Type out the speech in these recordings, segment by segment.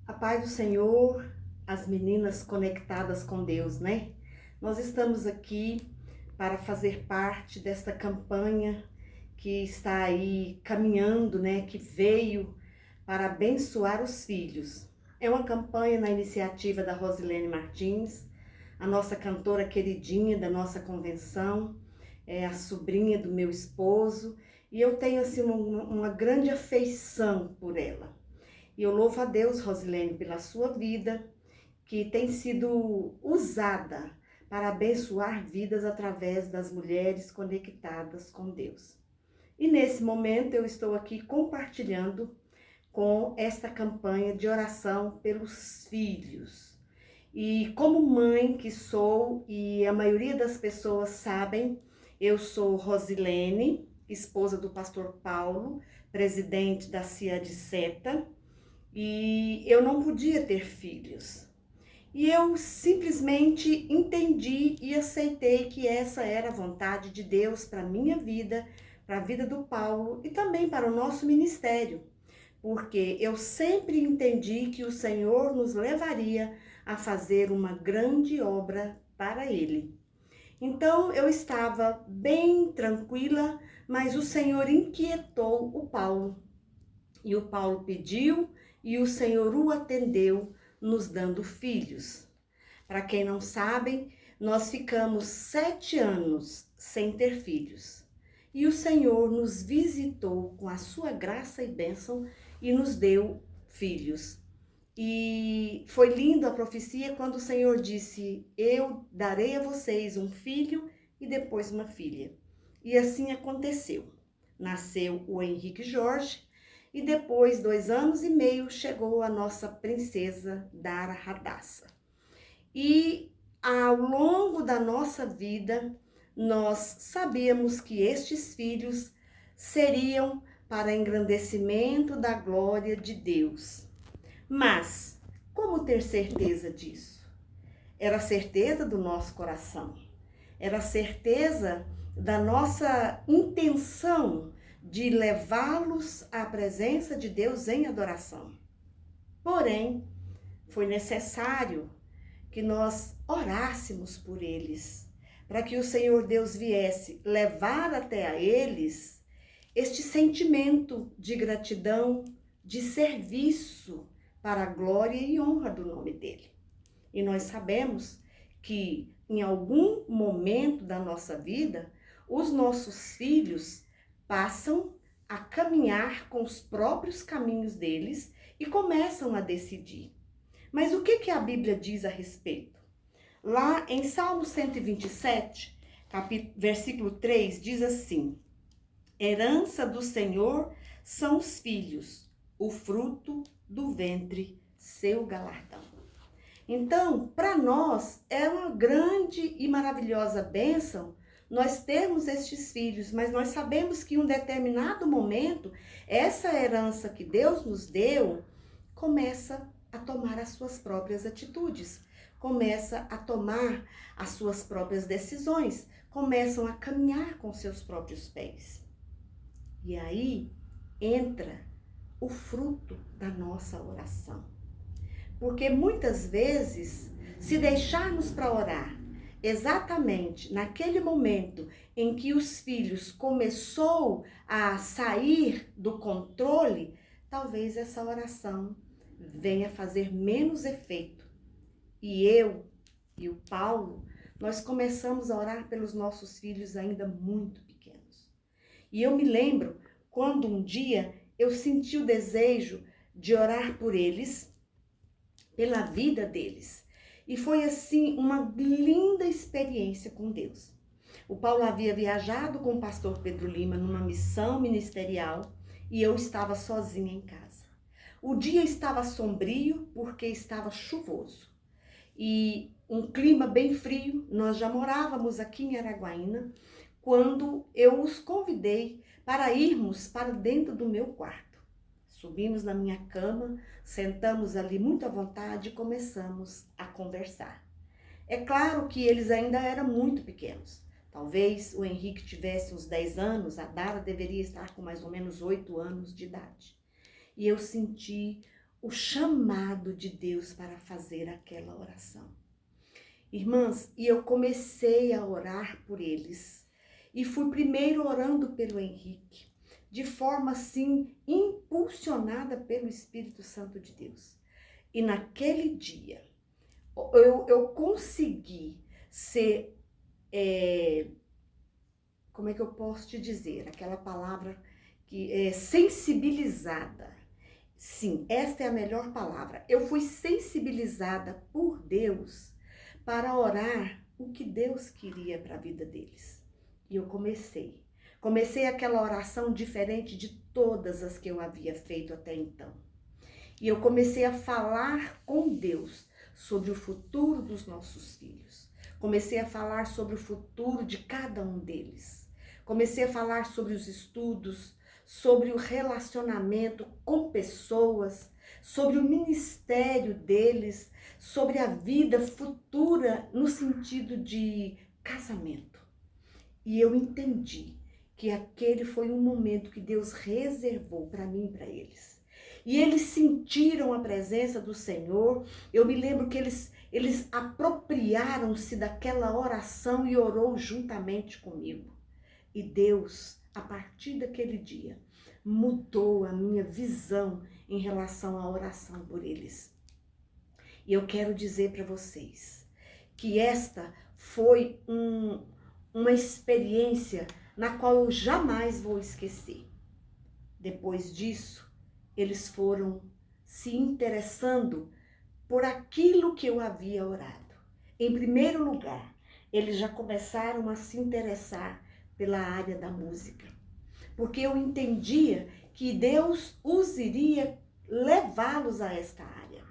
A paz do Senhor, as meninas conectadas com Deus, né? Nós estamos aqui para fazer parte desta campanha que está aí caminhando, né? Que veio para abençoar os filhos. É uma campanha na iniciativa da Rosilene Martins, a nossa cantora queridinha da nossa convenção, é a sobrinha do meu esposo, e eu tenho assim uma grande afeição por ela. E eu louvo a Deus, Rosilene, pela sua vida, que tem sido usada para abençoar vidas através das mulheres conectadas com Deus. E nesse momento eu estou aqui compartilhando com esta campanha de oração pelos filhos. E como mãe que sou, e a maioria das pessoas sabem, eu sou Rosilene, esposa do pastor Paulo, presidente da CIA de Seta, e eu não podia ter filhos. E eu simplesmente entendi e aceitei que essa era a vontade de Deus para a minha vida, para a vida do Paulo e também para o nosso ministério. Porque eu sempre entendi que o Senhor nos levaria a fazer uma grande obra para Ele. Então eu estava bem tranquila, mas o Senhor inquietou o Paulo. E o Paulo pediu e o Senhor o atendeu, nos dando filhos. Para quem não sabe, nós ficamos 7 anos sem ter filhos. E o Senhor nos visitou com a sua graça e bênção e nos deu filhos. E foi lindo a profecia quando o Senhor disse: eu darei a vocês um filho e depois uma filha. E assim aconteceu. Nasceu o Henrique Jorge e depois, 2 anos e meio, chegou a nossa princesa Dara Radassa. E ao longo da nossa vida, nós sabíamos que estes filhos seriam para engrandecimento da glória de Deus. Mas, como ter certeza disso? Era a certeza do nosso coração, era a certeza da nossa intenção de levá-los à presença de Deus em adoração. Porém, foi necessário que nós orássemos por eles, para que o Senhor Deus viesse levar até a eles este sentimento de gratidão, de serviço para a glória e honra do nome dele. E nós sabemos que em algum momento da nossa vida, os nossos filhos passam a caminhar com os próprios caminhos deles e começam a decidir. Mas o que a Bíblia diz a respeito? Lá em Salmo 127, versículo 3, diz assim: herança do Senhor são os filhos, o fruto do ventre, seu galardão. Então, para nós, é uma grande e maravilhosa bênção nós termos estes filhos, mas nós sabemos que em um determinado momento, essa herança que Deus nos deu começa a tomar as suas próprias atitudes, começa a tomar as suas próprias decisões, começam a caminhar com seus próprios pés. E aí entra o fruto da nossa oração. Porque muitas vezes, se deixarmos para orar exatamente naquele momento em que os filhos começou a sair do controle, talvez essa oração venha fazer menos efeito. E eu e o Paulo, nós começamos a orar pelos nossos filhos ainda muito pequenos. E eu me lembro quando um dia eu senti o desejo de orar por eles, pela vida deles. E foi assim uma linda experiência com Deus. O Paulo havia viajado com o pastor Pedro Lima numa missão ministerial e eu estava sozinha em casa. O dia estava sombrio porque estava chuvoso e um clima bem frio. Nós já morávamos aqui em Araguaína quando eu os convidei para irmos para dentro do meu quarto. Subimos na minha cama, sentamos ali muito à vontade e começamos a conversar. É claro que eles ainda eram muito pequenos. Talvez o Henrique tivesse uns 10 anos, a Dara deveria estar com mais ou menos 8 anos de idade. E eu senti o chamado de Deus para fazer aquela oração. Irmãs, e eu comecei a orar por eles. E fui primeiro orando pelo Henrique, de forma assim, impulsionada pelo Espírito Santo de Deus. E naquele dia, eu consegui ser, como é que eu posso te dizer? Aquela palavra que é sensibilizada. Sim, esta é a melhor palavra. Eu fui sensibilizada por Deus para orar o que Deus queria para a vida deles. E eu comecei aquela oração diferente de todas as que eu havia feito até então. E eu comecei a falar com Deus sobre o futuro dos nossos filhos. Comecei a falar sobre o futuro de cada um deles. Comecei a falar sobre os estudos, sobre o relacionamento com pessoas, sobre o ministério deles, sobre a vida futura no sentido de casamento. E eu entendi que aquele foi um momento que Deus reservou para mim e para eles. E eles sentiram a presença do Senhor. Eu me lembro que eles apropriaram-se daquela oração e orou juntamente comigo. E Deus, a partir daquele dia, mudou a minha visão em relação à oração por eles. E eu quero dizer para vocês que esta foi uma experiência na qual eu jamais vou esquecer. Depois disso, eles foram se interessando por aquilo que eu havia orado. Em primeiro lugar, eles já começaram a se interessar pela área da música, porque eu entendia que Deus os iria levá-los a esta área.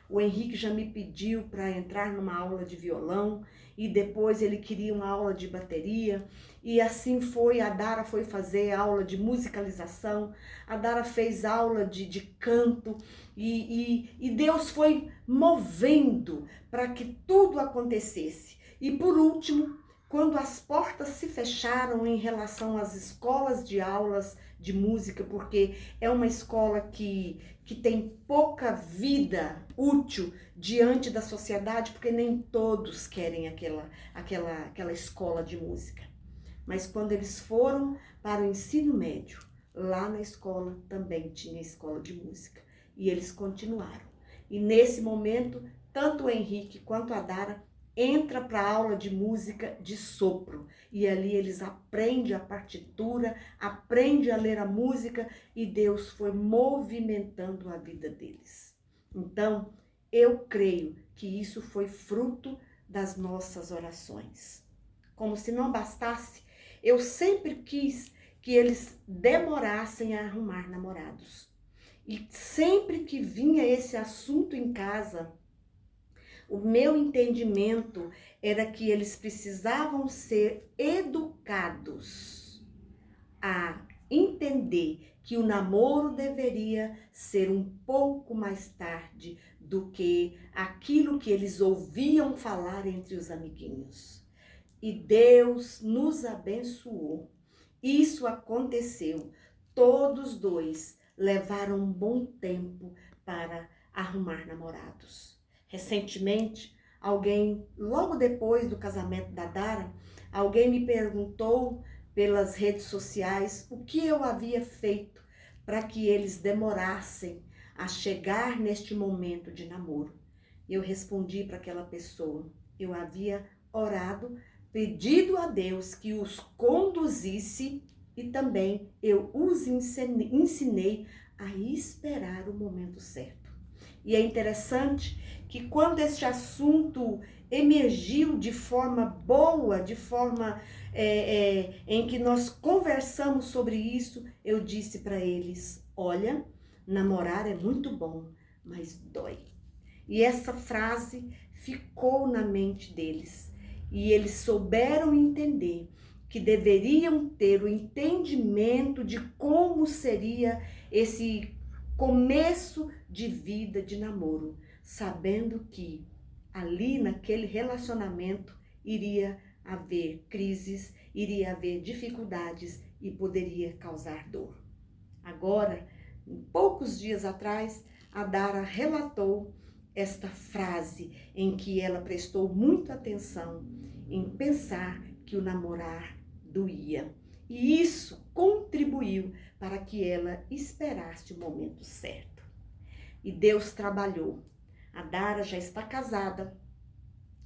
O Henrique já me pediu para entrar numa aula de violão e depois ele queria uma aula de bateria e assim foi. A Dara foi fazer aula de musicalização, a Dara fez aula de canto e Deus foi movendo para que tudo acontecesse. E por último, quando as portas se fecharam em relação às escolas de aulas de música, porque é uma escola que tem pouca vida útil diante da sociedade, porque nem todos querem aquela escola de música. Mas quando eles foram para o ensino médio, lá na escola também tinha escola de música. E eles continuaram. E nesse momento, tanto o Henrique quanto a Dara entra para a aula de música de sopro. E ali eles aprendem a partitura, aprendem a ler a música e Deus foi movimentando a vida deles. Então, eu creio que isso foi fruto das nossas orações. Como se não bastasse, eu sempre quis que eles demorassem a arrumar namorados. E sempre que vinha esse assunto em casa, o meu entendimento era que eles precisavam ser educados a entender que o namoro deveria ser um pouco mais tarde do que aquilo que eles ouviam falar entre os amiguinhos. E Deus nos abençoou. Isso aconteceu. Todos dois levaram um bom tempo para arrumar namorados. Recentemente, logo depois do casamento da Dara, alguém me perguntou pelas redes sociais o que eu havia feito para que eles demorassem a chegar neste momento de namoro. Eu respondi para aquela pessoa, eu havia orado, pedido a Deus que os conduzisse e também eu os ensinei a esperar o momento certo. E é interessante que quando este assunto emergiu de forma boa, de forma em que nós conversamos sobre isso, eu disse para eles, olha, namorar é muito bom, mas dói. E essa frase ficou na mente deles. E eles souberam entender que deveriam ter o entendimento de como seria esse começo de vida de namoro, sabendo que ali naquele relacionamento iria haver crises, iria haver dificuldades e poderia causar dor. Agora, poucos dias atrás, a Dara relatou esta frase em que ela prestou muita atenção em pensar que o namorar doía. E isso contribuiu para que ela esperasse o momento certo. E Deus trabalhou. A Dara já está casada.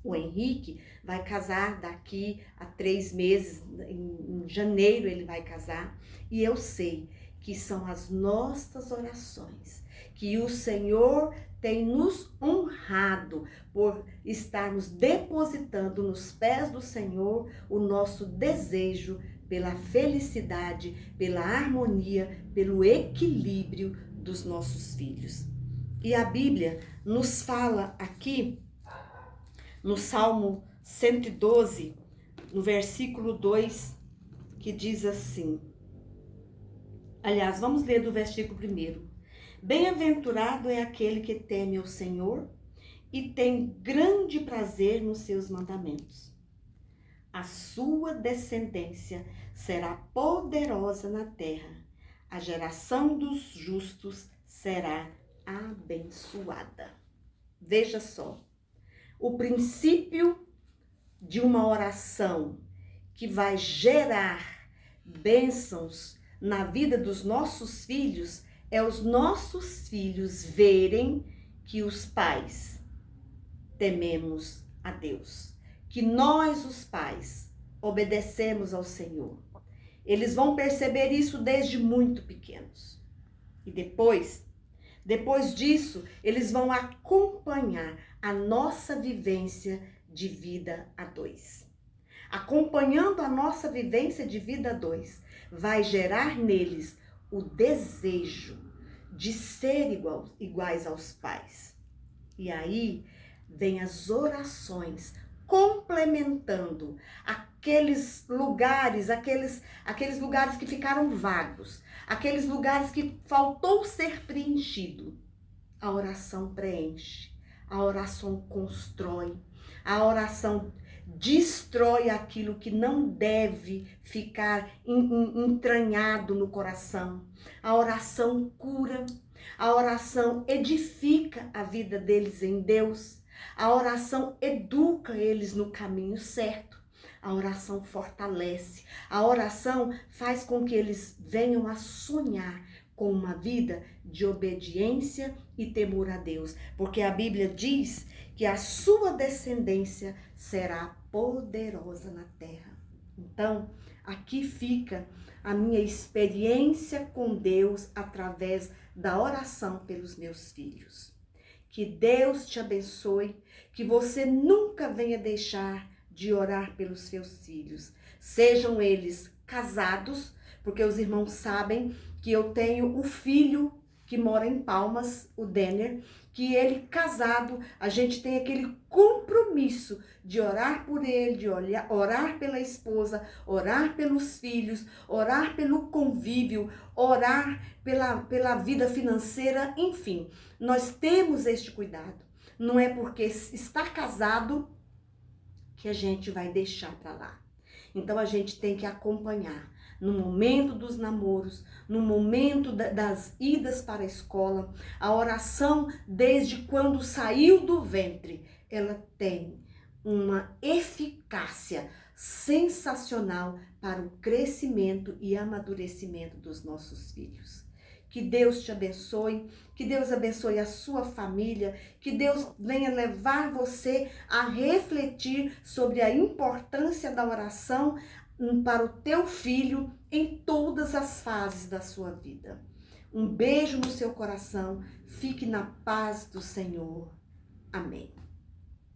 O Henrique vai casar daqui a 3 meses, em janeiro ele vai casar. E eu sei que são as nossas orações, que o Senhor tem nos honrado por estarmos depositando nos pés do Senhor o nosso desejo pela felicidade, pela harmonia, pelo equilíbrio dos nossos filhos. E a Bíblia nos fala aqui, no Salmo 112, no versículo 2, que diz assim. Aliás, vamos ler do versículo 1. Bem-aventurado é aquele que teme ao Senhor e tem grande prazer nos seus mandamentos. A sua descendência será poderosa na terra. A geração dos justos será abençoada. Veja só, o princípio de uma oração que vai gerar bênçãos na vida dos nossos filhos é os nossos filhos verem que os pais tememos a Deus, que nós, os pais, obedecemos ao Senhor. Eles vão perceber isso desde muito pequenos. E depois disso, eles vão acompanhar a nossa vivência de vida a dois. Acompanhando a nossa vivência de vida a dois, vai gerar neles o desejo de ser iguais aos pais. E aí vem as orações complementando aqueles lugares que ficaram vagos, aqueles lugares que faltou ser preenchido. A oração preenche, a oração constrói, a oração destrói aquilo que não deve ficar entranhado no coração. A oração cura, a oração edifica a vida deles em Deus. A oração educa eles no caminho certo. A oração fortalece. A oração faz com que eles venham a sonhar com uma vida de obediência e temor a Deus. Porque a Bíblia diz que a sua descendência será poderosa na terra. Então, aqui fica a minha experiência com Deus através da oração pelos meus filhos. Que Deus te abençoe, que você nunca venha deixar de orar pelos seus filhos. Sejam eles casados, porque os irmãos sabem que eu tenho o filho que mora em Palmas, o Denner, que ele casado, a gente tem aquele compromisso de orar por ele, de orar pela esposa, orar pelos filhos, orar pelo convívio, orar pela vida financeira, enfim. Nós temos este cuidado. Não é porque está casado que a gente vai deixar para lá. Então a gente tem que acompanhar no momento dos namoros, no momento das idas para a escola. A oração, desde quando saiu do ventre, ela tem uma eficácia sensacional para o crescimento e amadurecimento dos nossos filhos. Que Deus te abençoe, que Deus abençoe a sua família, que Deus venha levar você a refletir sobre a importância da oração para o teu filho em todas as fases da sua vida. Um beijo no seu coração, fique na paz do Senhor. Amém.